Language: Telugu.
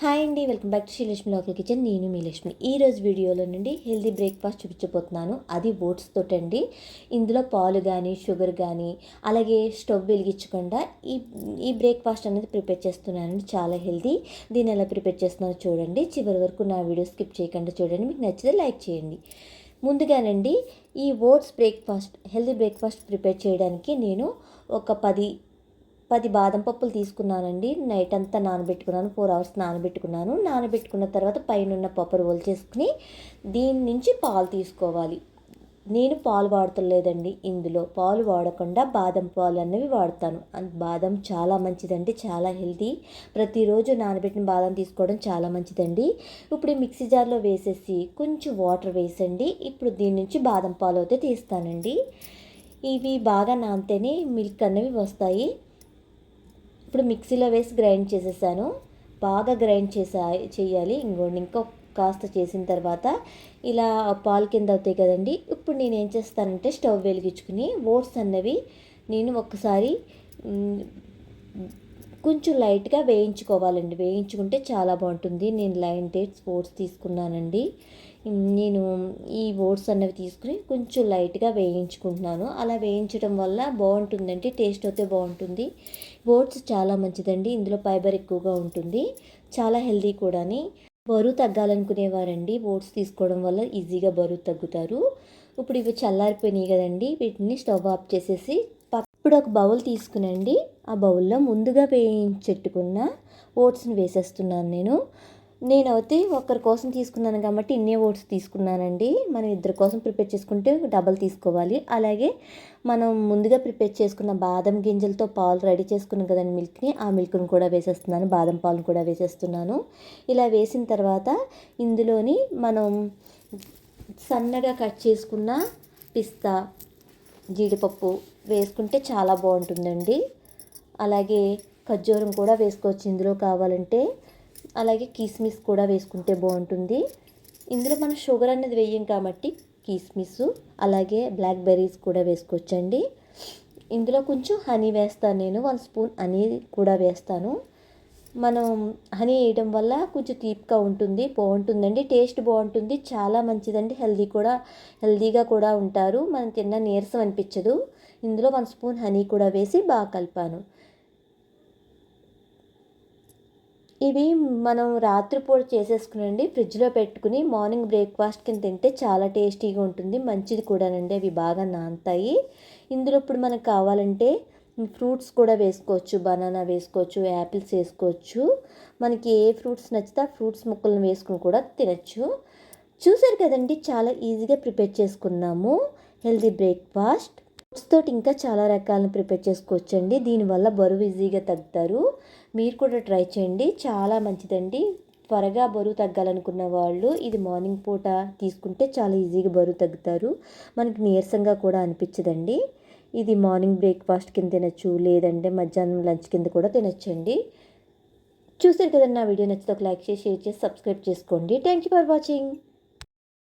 హాయ్ అండి, welcome back to Srilakshmi local kitchen. నేను మీ లక్ష్మి. ఈరోజు వీడియోలో నుండి హెల్తీ బ్రేక్ఫాస్ట్ చూపించబోతున్నాను. అది ఓట్స్ తోటండి. ఇందులో పాలు కానీ షుగర్ కానీ అలాగే స్టవ్ వెలిగించకుండా ఈ బ్రేక్ఫాస్ట్ అనేది ప్రిపేర్ చేస్తున్నానండి. చాలా హెల్తీ. దీన్ని ఎలా ప్రిపేర్ చేస్తున్నారో చూడండి. చివరి వరకు నా వీడియో స్కిప్ చేయకుండా చూడండి. మీకు నచ్చితే లైక్ చేయండి. ముందుగానండి ఈ oats breakfast healthy breakfast prepare చేయడానికి నేను ఒక 10 బాదం పప్పులు తీసుకున్నానండి. నైట్ అంతా నానబెట్టుకున్నాను. 4 అవర్స్ నానబెట్టుకున్నాను. నానబెట్టుకున్న తర్వాత పైన పప్పులు ఒలిచేసుకుని దీని నుంచి పాలు తీసుకోవాలి. నేను పాలు వాడతలేదండి. ఇందులో పాలు వాడకుండా బాదం పాలు అనేవి వాడతాను. బాదం చాలా మంచిదండి, చాలా హెల్తీ. ప్రతిరోజు నానబెట్టిన బాదం తీసుకోవడం చాలా మంచిదండి. ఇప్పుడు మిక్సీ జార్లో వేసేసి కొంచెం వాటర్ వేసండి. ఇప్పుడు దీని నుంచి బాదం పాలు అయితే తీస్తానండి. ఇవి బాగా నానితేనే మిల్క్ అనేవి వస్తాయి. ఇప్పుడు మిక్సీలో వేసి గ్రైండ్ చేసేసాను. బాగా గ్రైండ్ చేయాలి. ఇంకా కాస్త చేసిన తర్వాత ఇలా పాలు కింద అవుతాయి కదండి. ఇప్పుడు నేను ఏం చేస్తానంటే స్టవ్ వెలిగించుకుని ఓట్స్ అన్నవి నేను ఒక్కసారి కొంచెం లైట్గా వేయించుకోవాలండి. వేయించుకుంటే చాలా బాగుంటుంది. నేను లైన్ డేట్స్ ఓట్స్ తీసుకున్నానండి. నేను ఈ ఓట్స్ అన్నవి తీసుకుని కొంచెం లైట్గా వేయించుకుంటున్నాను. అలా వేయించడం వల్ల బాగుంటుందండి, టేస్ట్ అయితే బాగుంటుంది. ఓట్స్ చాలా మంచిదండి. ఇందులో ఫైబర్ ఎక్కువగా ఉంటుంది. చాలా హెల్తీ కూడాని. బరువు తగ్గాలనుకునేవారండి ఓట్స్ తీసుకోవడం వల్ల ఈజీగా బరువు తగ్గుతారు. ఇప్పుడు ఇవి చల్లారిపోయినాయి కదండి. వీటిని స్టవ్ ఆఫ్ చేసేసి ఇప్పుడు ఒక బౌల్ తీసుకునండి. ఆ బౌల్లో ముందుగా వేయించెట్టుకున్న ఓట్స్ని వేసేస్తున్నాను. నేనైతే ఒకరి కోసం తీసుకున్నాను కాబట్టి ఇన్నే ఓట్స్ తీసుకున్నానండి. మనం ఇద్దరి కోసం ప్రిపేర్ చేసుకుంటే డబల్ తీసుకోవాలి. అలాగే మనం ముందుగా ప్రిపేర్ చేసుకున్న బాదం గింజలతో పాలు రెడీ చేసుకున్నాం కదండి మిల్క్ని, ఆ మిల్క్ని కూడా వేసేస్తున్నాను. బాదం పాలను కూడా వేసేస్తున్నాను. ఇలా వేసిన తర్వాత ఇందులోని మనం సన్నగా కట్ చేసుకున్న పిస్తా, జీడిపప్పు వేసుకుంటే చాలా బాగుంటుందండి. అలాగే ఖర్జూరం కూడా వేసుకోవచ్చు ఇందులో కావాలంటే. అలాగే కిస్మిస్ కూడా వేసుకుంటే బాగుంటుంది. ఇందులో మనం షుగర్ అనేది వేయం కాబట్టి కిస్మిస్ అలాగే బ్లాక్ బెర్రీస్ కూడా వేసుకోవచ్చండి. ఇందులో కొంచెం హనీ వేస్తాను. నేను 1 స్పూన్ హనీ కూడా వేస్తాను. మనం హనీ వేయడం వల్ల కొంచెం తీపిగా ఉంటుంది, బాగుంటుందండి. టేస్ట్ బాగుంటుంది, చాలా మంచిదండి. హెల్దీగా కూడా ఉంటారు. మనం తిన్న నీరసం అనిపించదు. ఇందులో 1 స్పూన్ హనీ కూడా వేసి బాగా కలిపాను. ఇవి మనం రాత్రిపూట చేసేసుకునండి ఫ్రిడ్జ్లో పెట్టుకుని మార్నింగ్ బ్రేక్ఫాస్ట్ కింద తింటే చాలా టేస్టీగా ఉంటుంది, మంచిది కూడానండి. అవి బాగా నానుతాయి. ఇందులో ఇప్పుడు మనకు కావాలంటే ఫ్రూట్స్ కూడా వేసుకోవచ్చు. బనానా వేసుకోవచ్చు, యాపిల్స్ వేసుకోవచ్చు. మనకి ఏ ఫ్రూట్స్ నచ్చితే ఆ ఫ్రూట్స్ ముక్కలను వేసుకుని కూడా తినచ్చు. చూసారు కదండి, చాలా ఈజీగా ప్రిపేర్ చేసుకున్నాము హెల్తీ బ్రేక్ఫాస్ట్. ఫ్రూట్స్ తోటి ఇంకా చాలా రకాలను ప్రిపేర్ చేసుకోవచ్చండి. దీనివల్ల బరువు ఈజీగా తగ్గుతారు. మీరు కూడా ట్రై చేయండి, చాలా మంచిదండి. త్వరగా బరువు తగ్గాలనుకున్న వాళ్ళు ఇది మార్నింగ్ పూట తీసుకుంటే చాలా ఈజీగా బరువు తగ్గుతారు. మనకి నీరసంగా కూడా అనిపించదండి. ఇది మార్నింగ్ బ్రేక్ఫాస్ట్ కింద తినచ్చు, లేదంటే మధ్యాహ్నం లంచ్ కింద కూడా తినచ్చండి. చూసారు కదండి, నా వీడియో నచ్చితే ఒక లైక్ చేసి, షేర్ చేసి, సబ్స్క్రైబ్ చేసుకోండి. Thank you for watching.